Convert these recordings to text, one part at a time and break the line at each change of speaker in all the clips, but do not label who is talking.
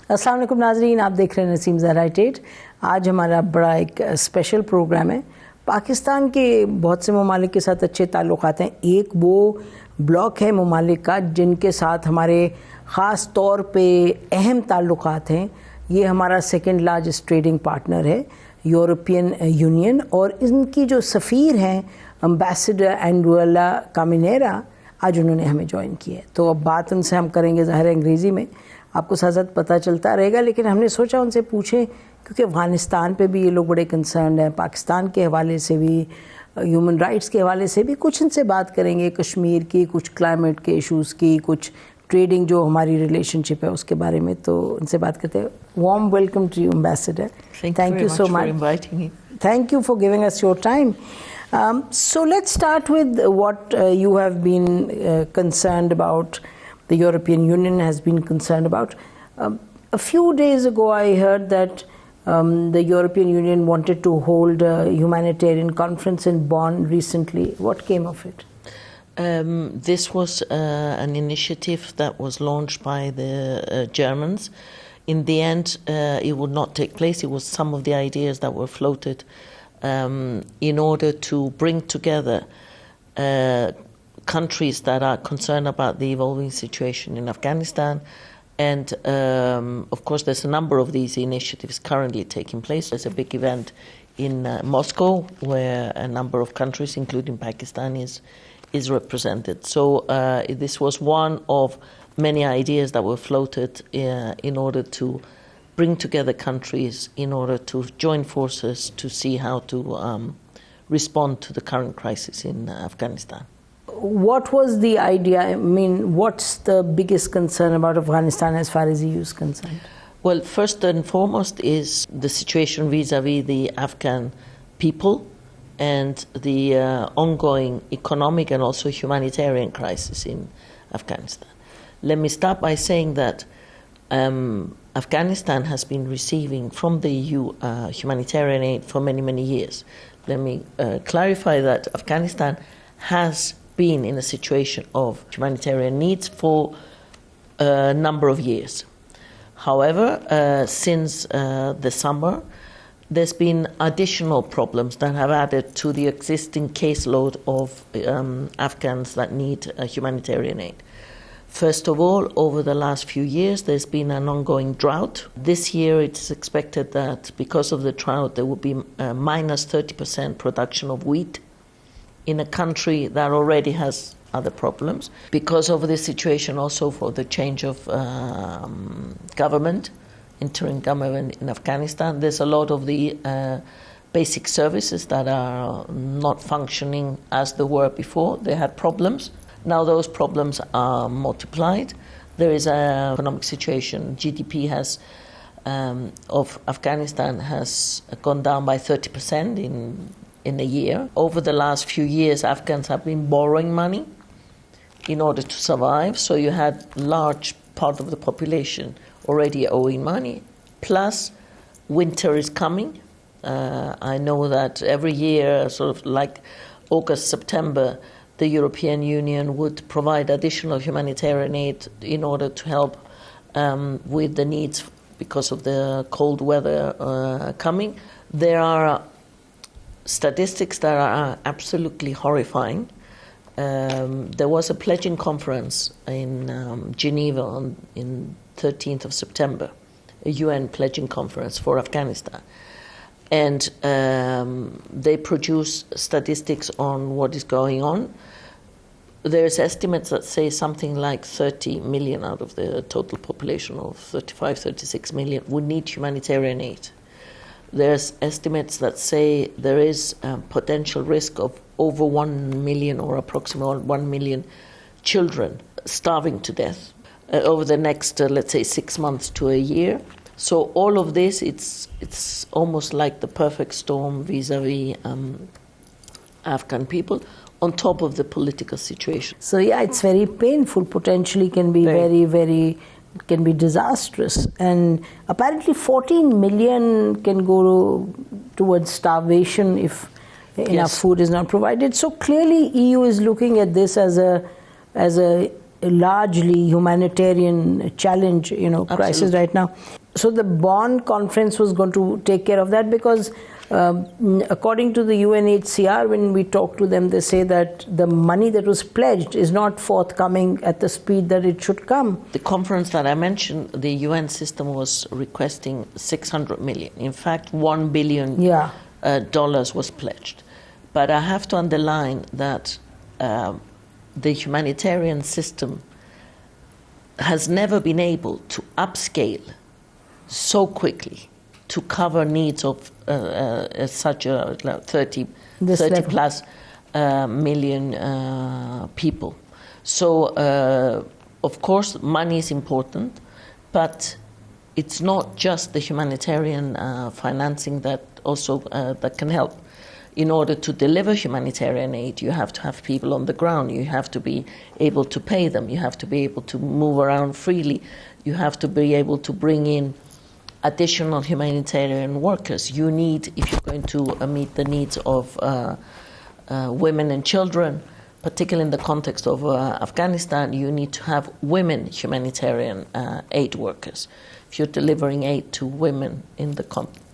السلام علیکم ناظرین، آپ دیکھ رہے ہیں نسیم زہرا ٹیٹ۔ آج ہمارا بڑا ایک اسپیشل پروگرام ہے۔ پاکستان کے بہت سے ممالک کے ساتھ اچھے تعلقات ہیں۔ ایک وہ بلاک ہے ممالک کا جن کے ساتھ ہمارے خاص طور پہ اہم تعلقات ہیں۔ یہ ہمارا سیکنڈ لارجسٹ ٹریڈنگ پارٹنر ہے، یورپین یونین، اور ان کی جو سفیر ہیں امبیسڈر اینڈرولا کامینیرا، آج انہوں نے ہمیں جوائن کیا ہے۔ تو اب بات ان سے ہم کریں گے ظاہر انگریزی میں، آپ کو ساتھ ساتھ پتہ چلتا رہے گا، لیکن ہم نے سوچا ان سے پوچھیں کیونکہ افغانستان پہ بھی یہ لوگ بڑے کنسرنڈ ہیں، پاکستان کے حوالے سے بھی، ہیومن رائٹس کے حوالے سے بھی کچھ ان سے بات کریں گے، کشمیر کی، کچھ کلائمیٹ کے ایشوز کی، کچھ ٹریڈنگ جو ہماری ریلیشن شپ ہے اس کے بارے میں۔ تو ان سے بات کرتے ہیں۔ Warm welcome to you ambassador.
Thank you so much for inviting me.
Thank you for giving us your time. So let's start with what you have been concerned about, the European Union has been concerned about. A few days ago I heard that the European Union wanted to hold a humanitarian conference in Bonn recently. What came of it?
This was an initiative that was launched by the Germans. In the end, it would not take place. It was some of the ideas that were floated in order to bring together countries that are concerned about the evolving situation in Afghanistan. And of course, there's a number of these initiatives currently taking place. There's a big event in Moscow where a number of countries, including Pakistan, is represented. So this was one of many ideas that were floated in order to bring together countries in order to join forces to see how to respond to the current crisis in Afghanistan.
What was the idea? I mean, what's the biggest concern about Afghanistan as far as EU is concerned?
Well, first and foremost is the situation vis-a-vis the Afghan people and the ongoing economic and also humanitarian crisis in Afghanistan. Let me start by saying that Afghanistan has been receiving from the EU humanitarian aid for many, many years. Let me clarify that Afghanistan has been in a situation of humanitarian needs for a number of years. However, since the summer, there's been additional problems that have added to the existing caseload of Afghans that need humanitarian aid. First of all, over the last few years, there's been an ongoing drought. This year, it's expected that because of the drought, there will be minus 30% production of wheat in a country that already has other problems. Because of this situation, also for the change of government, interim government in Afghanistan, there's a lot of the basic services that are not functioning as they were before. They had problems. Now those problems are multiplied. There is an economic situation. GDP of Afghanistan has gone down by 30% in a year. Over the last few years, Afghans have been borrowing money in order to survive. So you had large part of the population already owing money. Plus, winter is coming. I know that every year, sort of like August, September, the European Union would provide additional humanitarian aid in order to help with the needs because of the cold weather coming. There are statistics that are absolutely horrifying. There was a pledging conference in Geneva in 13th of September, a UN pledging conference for Afghanistan. And they produce statistics on what is going on. There's estimates that say something like 30 million out of the total population of 35, 36 million would need humanitarian aid. There's estimates that say there is potential risk of over 1 million or approximately 1 million children starving to death over the next, let's say, 6 months to a year. So all of this, it's almost like the perfect storm vis-a-vis Afghan people, on top of the political situation.
So yeah, it's very painful, potentially can be very, very, can be disastrous. And apparently 14 million can go towards starvation if enough food is not provided. So clearly EU is looking at this as a largely humanitarian challenge, crisis right now. So the Bonn conference was going to take care of that, because according to the UNHCR, when we talk to them, they say that the money that was pledged is not forthcoming at the speed that it should come.
The conference that I mentioned, the UN system was requesting 600 million. In fact, $1 billion dollars was pledged. But I have to underline that the humanitarian system has never been able to upscale so quickly to cover needs of such a 30 plus million people. So, of course, money is important, but it's not just the humanitarian financing that also that can help. In order to deliver humanitarian aid, you have to have people on the ground. You have to be able to pay them. You have to be able to move around freely. You have to be able to bring in additional humanitarian workers. You need, if you're going to meet the needs of women and children, particularly in the context of Afghanistan, you need to have women humanitarian aid workers. If you're delivering aid to women in the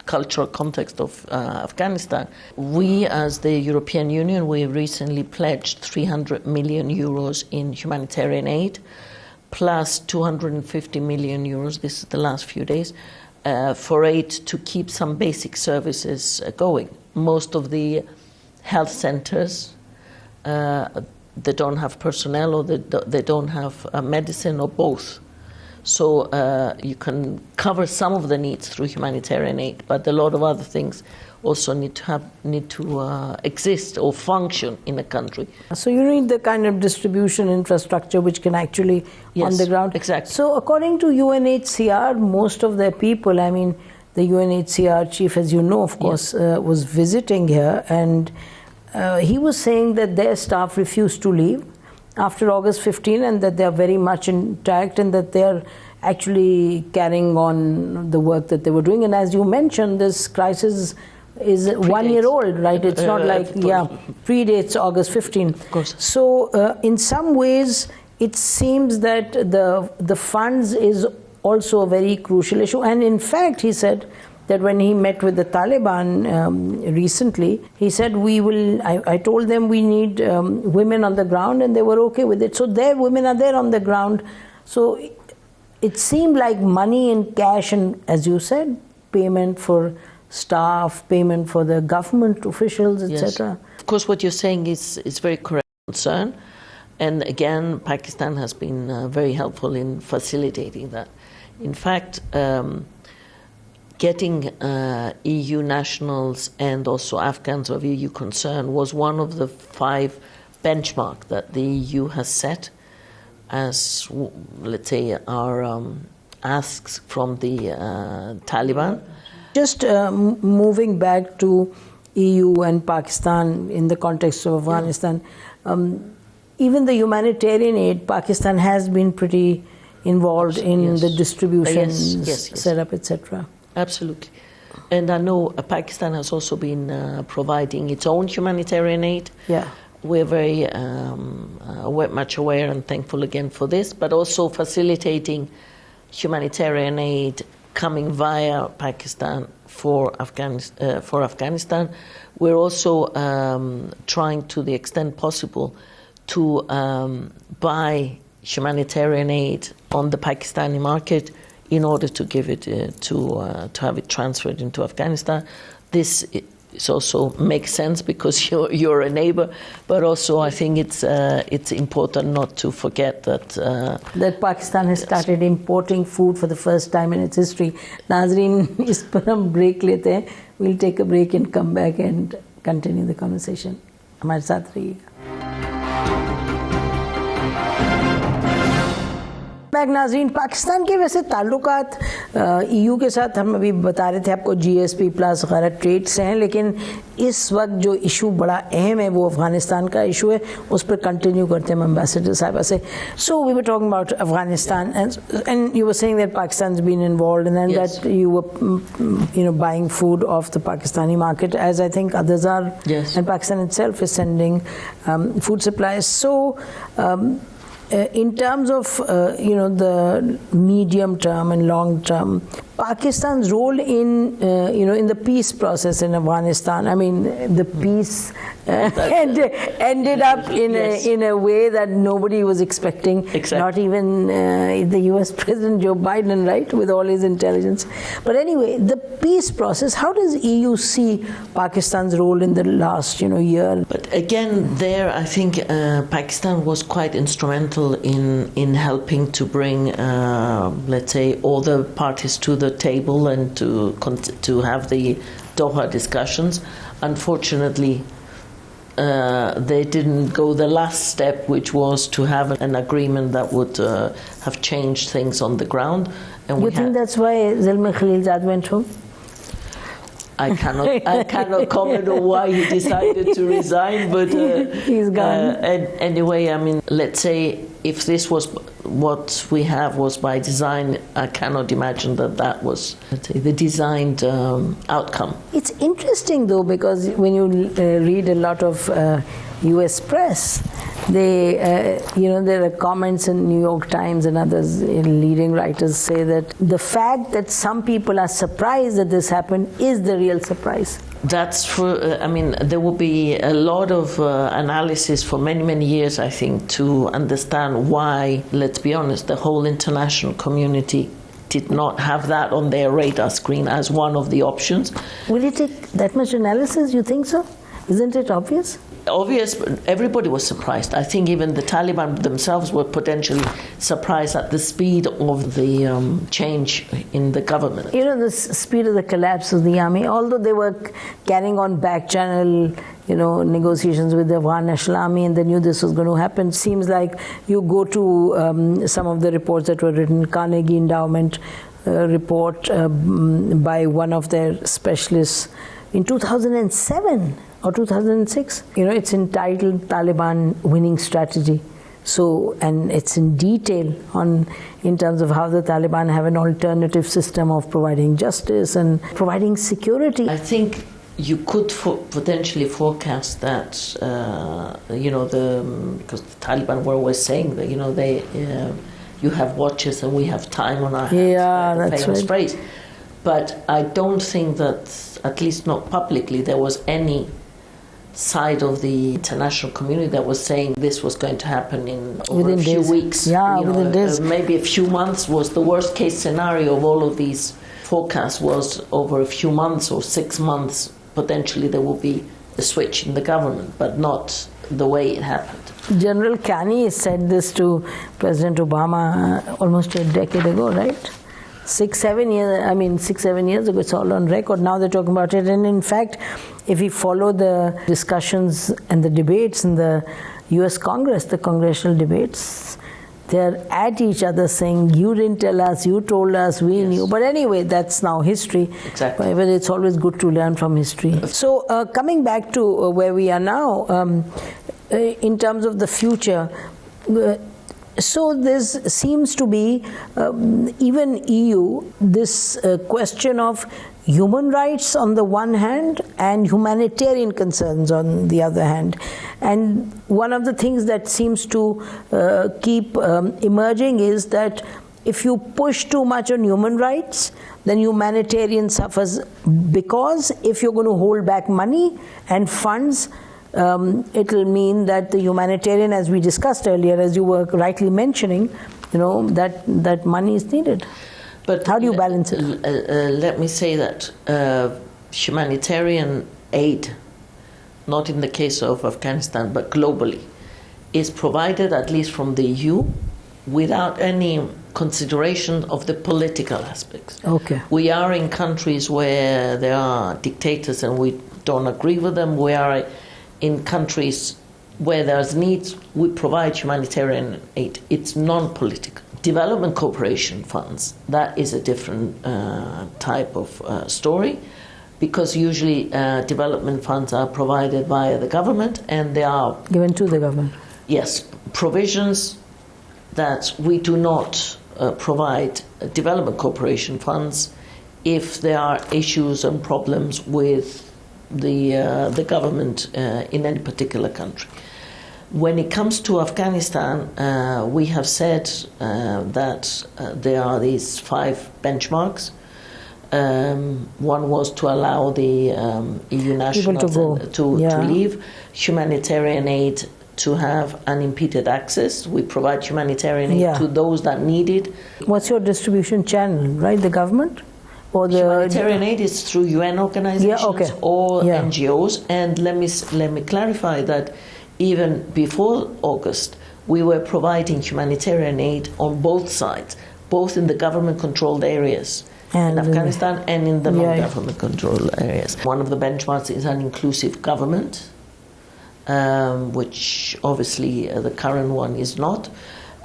cultural context of Afghanistan, we as the European Union, we recently pledged 300 million euros in humanitarian aid, plus 250 million euros, this is the last few days, for aid to keep some basic services going. Most of the health centers, they don't have personnel, or they don't have medicine, or both. So you can cover some of the needs through humanitarian aid, but a lot of other things also need to exist or function in a country.
So you need the kind of distribution infrastructure which can actually on the ground.
Exactly.
So according to UNHCR, most of their people, I mean, the UNHCR chief, as you know, of course, was visiting here, and he was saying that their staff refused to leave after August 15, and that they are very much intact, and that they are actually carrying on the work that they were doing. And as you mentioned, this crisis is 1 year old, right? It's not like, predates August 15.
Of course.
So in some ways, it seems that the funds is also a very crucial issue. And in fact, he said that when he met with the Taliban recently, he said, I told them we need women on the ground, and they were okay with it. So their women are there on the ground. So it seemed like money in cash, and as you said, payment for staff, payment for the government officials, etc.
Yes. Of course, what you're saying is very correct concern. And again, Pakistan has been very helpful in facilitating that. In fact, getting EU nationals and also Afghans of EU concern was one of the 5 benchmarks that the EU has set as, let's say, our asks from the Taliban.
Just moving back to EU and Pakistan in the context of Afghanistan, even the humanitarian aid, Pakistan has been pretty involved in the distribution, setup, etc.
Absolutely. And I know Pakistan has also been providing its own humanitarian aid.
Yeah.
We're very much aware and thankful again for this, but also facilitating humanitarian aid coming via Pakistan for Afghanistan. We're also trying, to the extent possible, to buy humanitarian aid on the Pakistani market in order to give it to have it transferred into Afghanistan. This also makes sense because you're a neighbor, but also I think it's important not to forget that
Pakistan has started importing food for the first time in its history. Nazreen, is par hum break lete hain. We'll take a break and come back and continue the conversation. Hamare saath rahiye. नाज़रीन, पाकिस्तान के वैसे ताल्लुकात EU के साथ हम अभी बता रहे थे आपको GSP प्लस वगैरह ट्रेड्स हैं, लेकिन इस वक्त जो इशू बड़ा अहम है वो अफ़गानिस्तान का इशू है. उस पर कंटिन्यू करते हैं एम्बेसडर साहिबा से. So we were talking about Afghanistan and you were saying that Pakistan's been involved and then that you were buying food off the Pakistani market, as I think others are.
Yes.
And Pakistan itself is sending food supplies. So In terms of the medium term and long term, Pakistan's role in in the peace process in Afghanistan. I mean, the peace ended up in a way that nobody was expecting.
Exactly.
Not even the U.S. President Joe Biden, right, with all his intelligence. But anyway, the peace process. How does EU see Pakistan's role in the last year?
But again, there I think Pakistan was quite instrumental in helping to bring, let's say, all the parties to the table and to have the Doha discussions. Unfortunately, they didn't go the last step, which was to have an agreement that would have changed things on the ground. And
you think that's why Zalmay Khalilzad went home?
I cannot comment on why he decided to resign, but
he's gone.
Anyway, I mean, let's say if this was what we have was by design, I cannot imagine that was, let's say, the designed outcome.
It's interesting though, because when you read a lot of U.S. press, they, there are comments in New York Times and others, leading writers say that the fact that some people are surprised that this happened is the real surprise.
That's for, there will be a lot of analysis for many, many years, I think, to understand why, let's be honest, the whole international community did not have that on their radar screen as one of the options.
Will it take that much analysis, you think so? Isn't it obvious?
Obvious, everybody was surprised. I think even the Taliban themselves were potentially surprised at the speed of the change in the government.
The speed of the collapse of the army, although they were carrying on back channel, negotiations with the Afghan National Army, and they knew this was going to happen. Seems like you go to some of the reports that were written, Carnegie Endowment report by one of their specialists in 2007 or 2006. It's entitled Taliban Winning Strategy. So, and it's in detail in terms of how the Taliban have an alternative system of providing justice and providing security.
I think you could potentially forecast that, because the Taliban were always saying that, you have watches and we have time on our hands.
Yeah, that's
famous
right.
Phrase. But I don't think that, at least not publicly, there was any side of the international community that was saying this was going to happen within a few weeks.
Yeah, within days.
Maybe a few months was the worst case scenario of all of these forecasts, was over a few months or 6 months, potentially there will be a switch in the government, but not the way it happened.
General Kani said this to President Obama almost a decade ago, right? 6-7 years ago, it's all on record. Now they're talking about it. And in fact, if we follow the discussions and the debates in the US Congress, the congressional debates, they're at each other saying, you didn't tell us, you told us, we knew. But anyway, that's now history.
Exactly.
But it's always good to learn from history. So coming back to where we are now, in terms of the future, so this seems to be, even EU, this question of human rights on the one hand and humanitarian concerns on the other hand. And one of the things that seems to keep emerging is that if you push too much on human rights, then humanitarian suffers, because if you're going to hold back money and funds, it will mean that the humanitarian, as we discussed earlier, as you were rightly mentioning, that money is needed.
But
how do you balance it?
Let me say that humanitarian aid, not in the case of Afghanistan, but globally, is provided, at least from the EU, without any consideration of the political aspects.
Okay.
We are in countries where there are dictators and we don't agree with them. We are in countries where there's needs, we provide humanitarian aid. It's non-political. Development cooperation funds, that is a different type of story, because usually development funds are provided by the government and they are
given to the government.
Yes, provisions that we do not provide development cooperation funds if there are issues and problems with the government in any particular country. When it comes to Afghanistan, we have said that there are these 5 benchmarks. One was to allow the EU nationals to leave, humanitarian aid to have unimpeded access. We provide humanitarian aid to those that need it.
What's your distribution channel, right? The government? Or the
humanitarian aid is through UN organizations or NGOs. And let me clarify that even before August, we were providing humanitarian aid on both sides, both in the government-controlled areas in Afghanistan and in the non-government-controlled areas. One of the benchmarks is an inclusive government, which obviously the current one is not.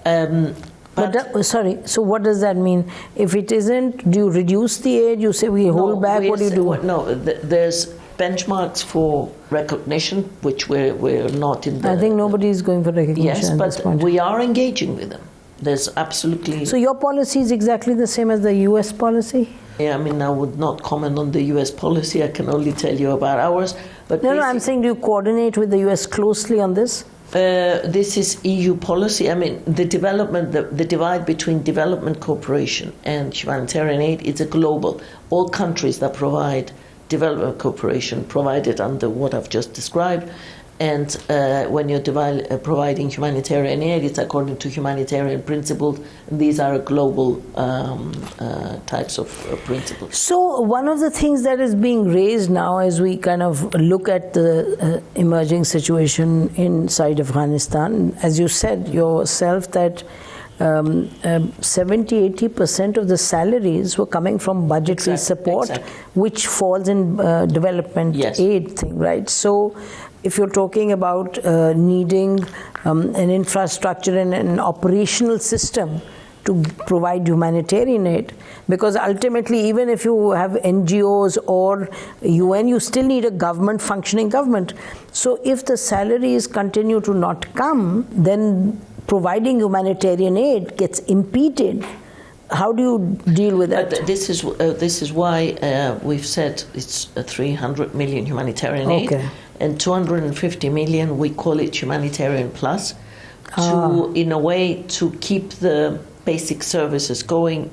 So what does that mean? If it isn't, do you reduce the aid? You say we hold back? What do you do?
No, there's benchmarks for recognition, which we're not in the...
I think nobody is going for recognition.
Yes, but we are engaging with them. There's absolutely...
So your policy is exactly the same as the US policy?
Yeah, I mean, I would not comment on the US policy. I can only tell you about ours. But
no, I'm saying, do you coordinate with the US closely on this?
This is EU policy. I mean, the divide between development cooperation and humanitarian aid is a global. All countries that provide development cooperation provide it under what I've just described. And when you're providing humanitarian aid, it's according to humanitarian principles. And these are global types of principles.
So one of the things that is being raised now as we kind of look at the emerging situation inside Afghanistan, as you said yourself, that 70-80% of the salaries were coming from budgetary support, which falls in development aid thing, right? So if you're talking about needing an infrastructure and an operational system to provide humanitarian aid, because ultimately even if you have NGOs or UN, you still need a government, functioning government. So if the salaries continue to not come, then providing humanitarian aid gets impeded. How do you deal with that?
This is why we've said it's 300 million humanitarian aid, and 250 million, we call it humanitarian plus, to in a way to keep the basic services going.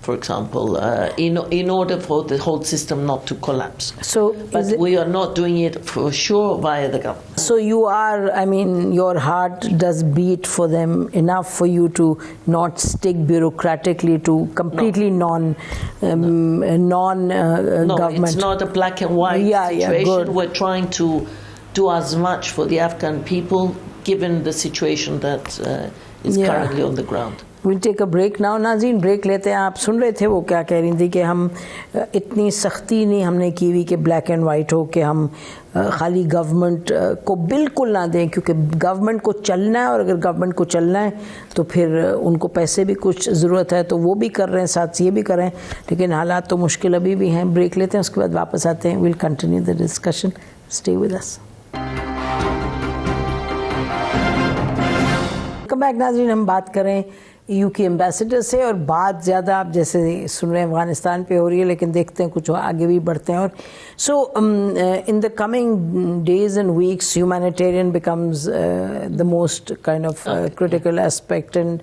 For example, in order for the whole system not to collapse. But we are not doing it for sure via the government.
So you are, I mean, your heart does beat for them enough for you to not stick bureaucratically to completely non-government.
No, it's not a black and white situation. We're trying to do as much for the Afghan people, given the situation that is currently on the ground.
We'll take a break now. नाज़रीन break लेते हैं. आप सुन रहे थे वो क्या कह रही थी कि हम इतनी सख्ती नहीं हमने की हुई कि ब्लैक एंड वाइट हो कि हम खाली गवर्नमेंट को बिल्कुल ना दें, क्योंकि गवर्नमेंट को चलना है और अगर गवर्नमेंट को चलना है तो फिर उनको पैसे भी कुछ ज़रूरत है, तो वो भी कर रहे हैं, साथ ये भी कर रहे हैं, लेकिन हालात तो मुश्किल अभी भी हैं. ब्रेक लेते हैं, उसके बाद वापस आते हैं. Will continue the discussion. Stay with us. Welcome back नाज़रीन. हम बात करें EU के एम्बेसडर से, और बात ज़्यादा आप जैसे सुन रहे हैं अफगानिस्तान पे हो रही है, लेकिन देखते हैं कुछ आगे भी बढ़ते हैं. और so in the coming days and weeks humanitarian becomes the most kind of critical aspect. And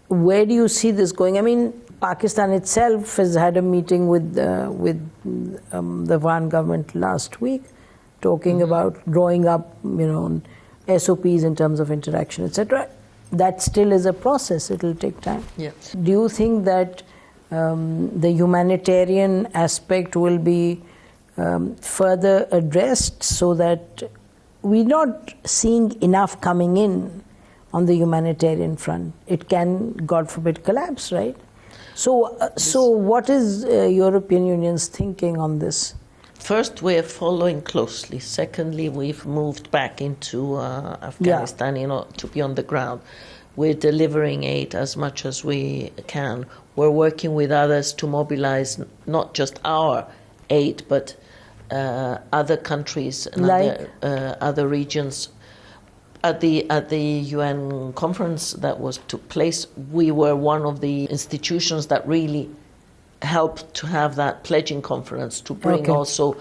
where do you see this going? I mean, Pakistan itself has had a meeting with the Afghan government last week, talking about drawing up, SOPs in terms of interaction, etc. That still is a process. It will take time.
Yes.
Do you think that the humanitarian aspect will be further addressed so that we're not seeing enough coming in on the humanitarian front? It can, God forbid, collapse, right? So what is European Union's thinking on this?
First, we're following closely. Secondly, we've moved back into Afghanistan to be on the ground. We're delivering aid as much as we can. We're working with others to mobilize not just our aid, but other countries and other regions. At the UN conference that took place, we were one of the institutions that really helped to have that pledging conference to bring also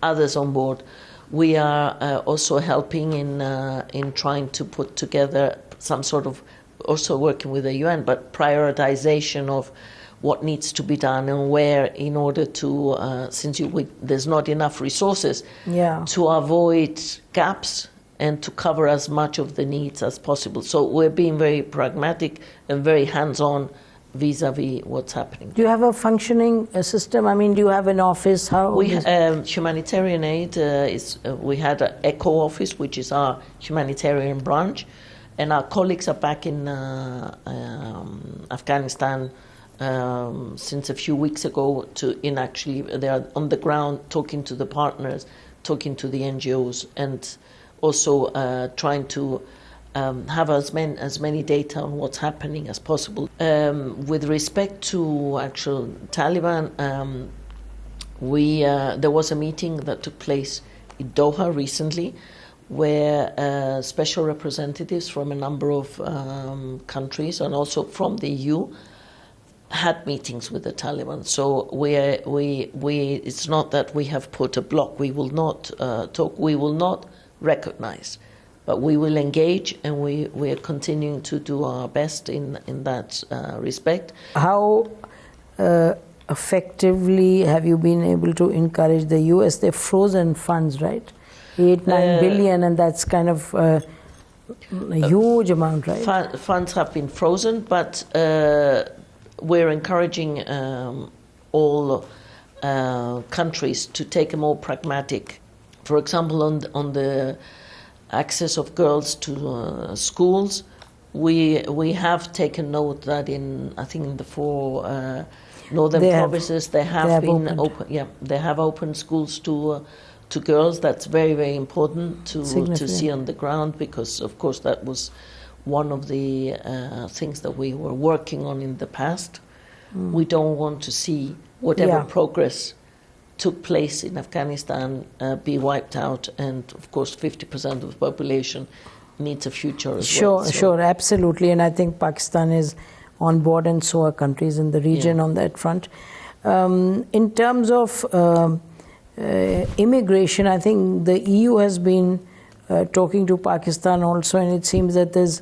others on board. We are also helping in trying to put together some sort of, also working with the UN, but prioritization of what needs to be done and where, in order to, since there's not enough resources, to avoid gaps and to cover as much of the needs as possible. So we're being very pragmatic and very hands-on vis-a-vis what's happening.
Do you have a functioning system? I mean, do you have an office? How
humanitarian aid we had an ECHO office, which is our humanitarian branch, and our colleagues are back in Afghanistan since a few weeks ago. They are on the ground talking to the partners, talking to the NGOs, and also trying to have as many data on what's happening as possible. With respect to actual Taliban, there was a meeting that took place in Doha recently, where special representatives from a number of countries and also from the EU had meetings with the Taliban. So it's not that we have put a block. We will not talk. We will not recognize. But we will engage, and we are continuing to do our best in that respect.
How effectively have you been able to encourage the US? They've frozen funds, right? 8-9 billion, and that's kind of a huge amount, right?
Funds have been frozen, but we're encouraging all countries to take a more pragmatic, for example, on the access of girls to schools. We have taken note that in the 4 northern provinces they have opened schools to girls. That's very, very important to see on the ground, because of course that was one of the things that we were working on in the past. We don't want to see whatever progress took place in Afghanistan be wiped out, and of course 50% of the population needs a future as well.
Sure, absolutely, and I think Pakistan is on board, and so are countries in the region on that front. In terms of immigration, I think the EU has been talking to Pakistan also, and it seems that there's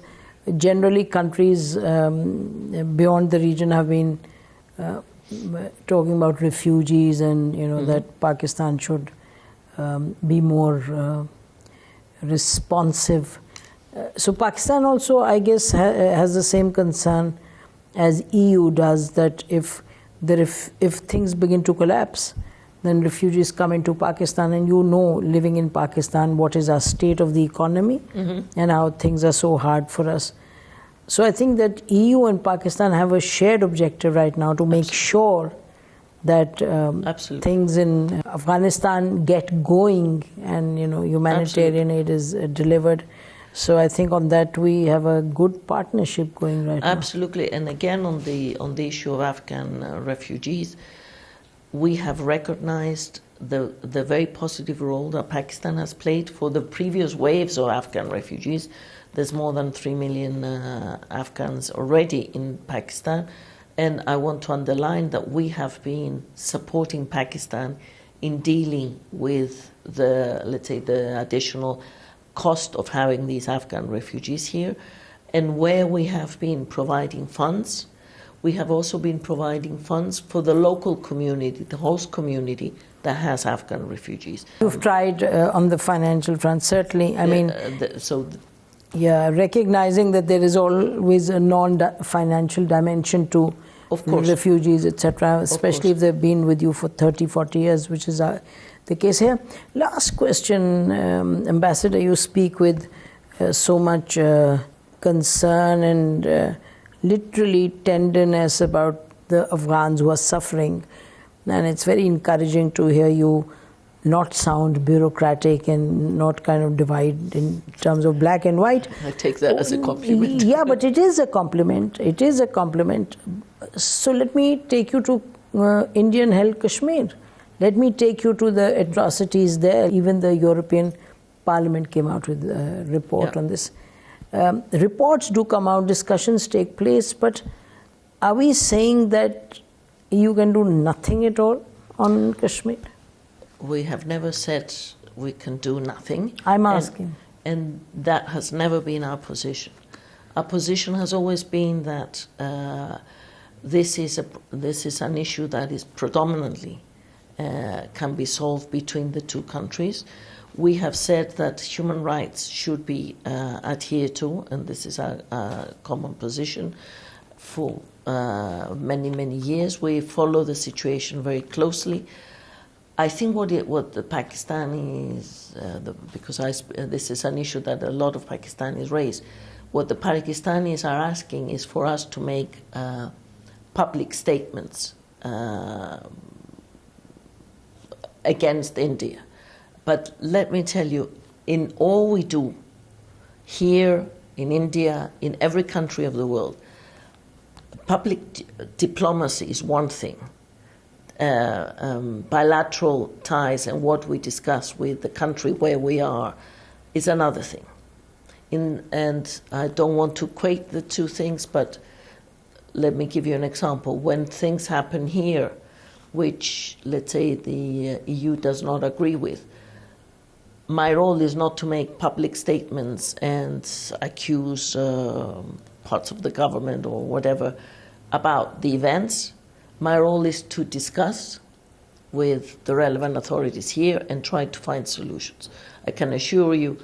generally countries beyond the region have been talking about refugees, and that Pakistan should be more responsive. So Pakistan also, I guess, has the same concern as EU does, that if things begin to collapse, then refugees come into Pakistan, and living in Pakistan, what is our state of the economy and how things are so hard for us. So I think that EU and Pakistan have a shared objective right now to make sure that things in Afghanistan get going, and humanitarian aid is delivered. So I think on that we have a good partnership going right now.
Absolutely, and again on the issue of Afghan refugees, we have recognized the very positive role that Pakistan has played for the previous waves of Afghan refugees. There's more than 3 million Afghans already in Pakistan, and I want to underline that we have been supporting Pakistan in dealing with the additional cost of having these Afghan refugees here. And where we have been providing funds, we have also been providing funds for the local community, the host community that has Afghan refugees.
You've tried on the financial front, certainly. Recognizing that there is always a non-financial dimension to refugees, etc., especially if they've been with you for 30, 40 years, which is the case here. Last question, Ambassador, you speak with so much concern and literally tenderness about the Afghans who are suffering, and it's very encouraging to hear you not sound bureaucratic and not kind of divide in terms of black and white.
I take that as a compliment.
Yeah, but it is a compliment. It is a compliment. So let me take you to Indian-held Kashmir. Let me take you to the atrocities there. Even the European Parliament came out with a report on this. Reports do come out, discussions take place, but are we saying that you can do nothing at all on Kashmir?
We have never said we can do nothing.
I'm asking.
And that has never been our position. Our position has always been that this is an issue that is predominantly can be solved between the two countries. We have said that human rights should be adhered to, and this is a common position for many, many years. We follow the situation very closely. I think what the Pakistanis, because this is an issue that a lot of Pakistanis raise, what the Pakistanis are asking is for us to make public statements against India. But let me tell you, in all we do, here, in India, in every country of the world, public diplomacy is one thing. Bilateral ties and what we discuss with the country where we are is another thing. And I don't want to equate the two things, but let me give you an example. When things happen here, which, let's say, the EU does not agree with, my role is not to make public statements and accuse parts of the government or whatever about the events. My role is to discuss with the relevant authorities here and try to find solutions. I can assure you,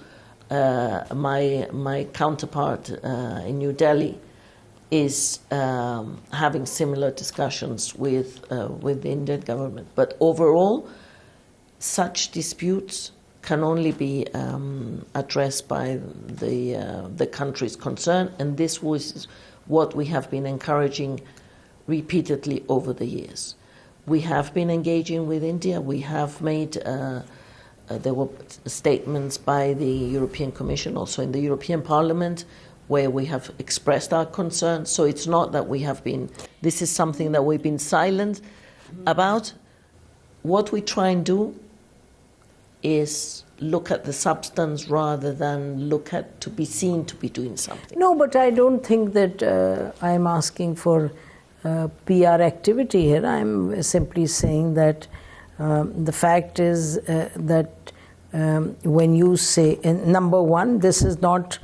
my counterpart in New Delhi is having similar discussions with the Indian government. But overall, such disputes can only be addressed by the countries concerned, and this was what we have been encouraging repeatedly over the years. We have been engaging with India. We have made, there were statements by the European Commission, also in the European Parliament, where we have expressed our concerns. So it's not that we have been, this is something that we've been silent about. What we try and do is look at the substance rather than look at to be seen to be doing something.
No, but I don't think that I'm asking for PR activity here. I'm simply saying that the fact is that when you say, number one, this is not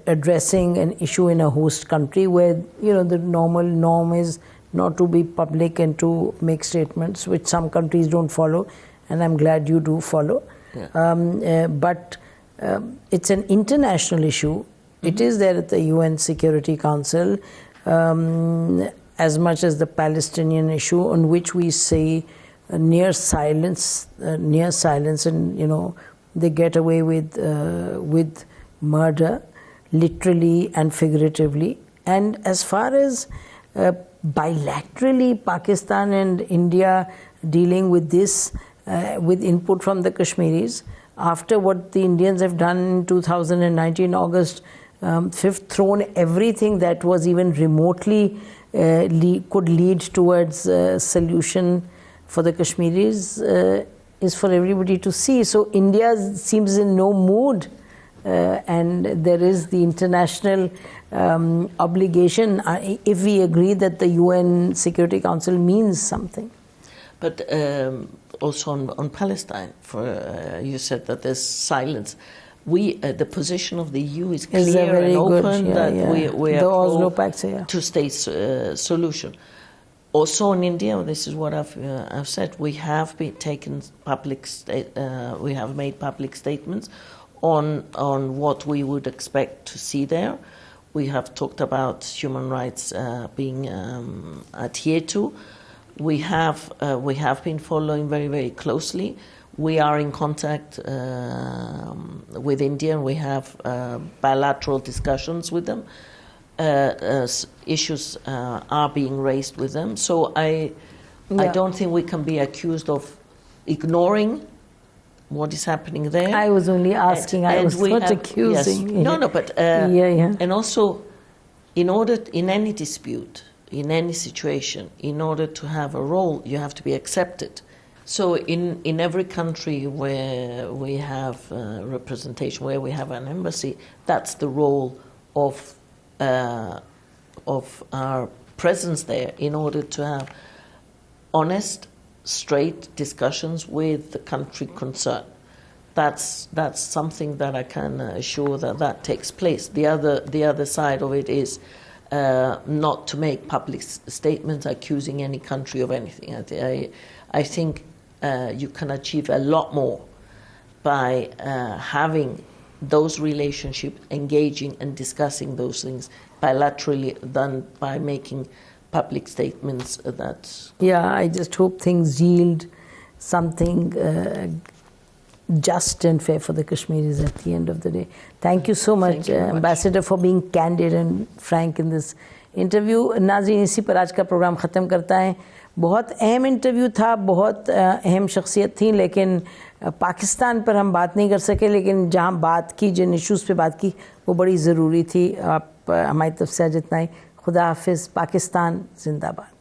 addressing an issue in a host country where the normal norm is not to be public and to make statements, which some countries don't follow, and I'm glad you do follow. Yeah. But it's an international issue. Mm-hmm. It is there at the UN Security Council, as much as the Palestinian issue, on which we say near silence, and they get away with murder, literally and figuratively. And as far as bilaterally Pakistan and India dealing with this, with input from the Kashmiris, after what the Indians have done in 2019 August 5th, thrown everything that was even remotely could lead towards a solution for the Kashmiris is for everybody to see. So India seems in no mood, and there is the international obligation, if we agree that the UN Security Council means something.
But also on Palestine, you said that there's silence. The position of the EU is clear and open that we are
Oslo Pact,
two-state solution. Also in India, this is what I've said. We have been taken we have made public statements on what we would expect to see there. We have talked about human rights being adhered to. We have been following very, very closely. We are in contact with India, and we have bilateral discussions with them. Issues are being raised with them. So I don't think we can be accused of ignoring what is happening there.
I was only asking. I was not accusing.
Yes. No, but and also, in any dispute, in any situation, in order to have a role, you have to be accepted. So in every country where we have representation, where we have an embassy, that's the role of our presence there, in order to have honest straight discussions with the country concerned. That's something that I can assure that takes place. The other side of it is not to make public statements accusing any country of anything. I think you can achieve a lot more by having those relationships, engaging and discussing those things bilaterally than by making public statements that...
Yeah, I just hope things yield something just and fair for the Kashmiris at the end of the day. Thank you so much, Ambassador, for being candid and frank in this interview. नाज़रीन, इसी पर आज का programme ख़त्म करता है. बहुत अहम इंटरव्यू था, बहुत अहम शख्सियत थी, लेकिन पाकिस्तान पर हम बात नहीं कर सके, लेकिन जहाँ बात की, जिन इश्यूज़ पे बात की, वो बड़ी ज़रूरी थी. आप हमारी तरफ से आज इतना ही. खुदा हाफिज़. पाकिस्तान जिंदाबाद.